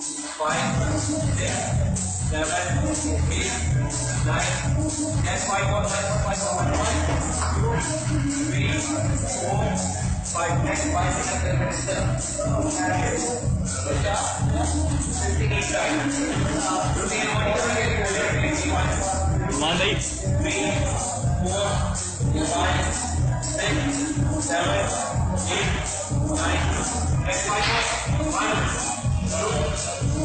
5, 6, 7, 8, 9, 10, 5 more, 1, 2, 3, 4, 5, next 5, 6, 7, 58 times. Routine 1, 3, 4, 5, 6, 7, 8, 9, next 5 more, 1, 2,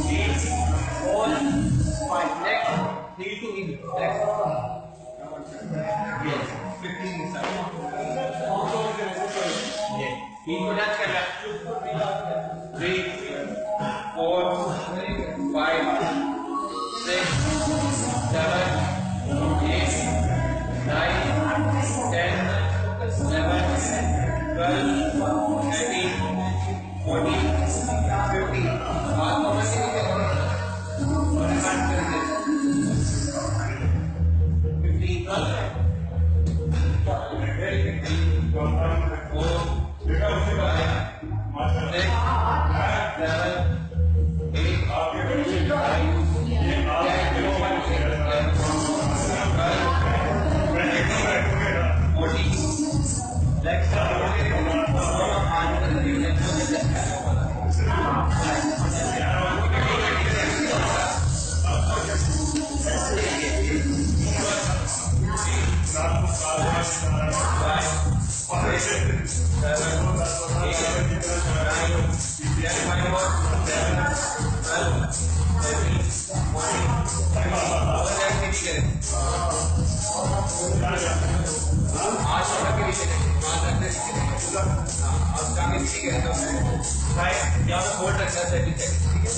3, 4, 5, next, knee to knee, next, yes, 15 inside, yes, knee को touch करना, 3, 4, 5, 6, 7, 8, 9, 10, 11, 12, 13, 14, 15, हाथ को मत नीचे और हाथ करके 15, होल्ड रखना 30 सेकंड, ठीक है।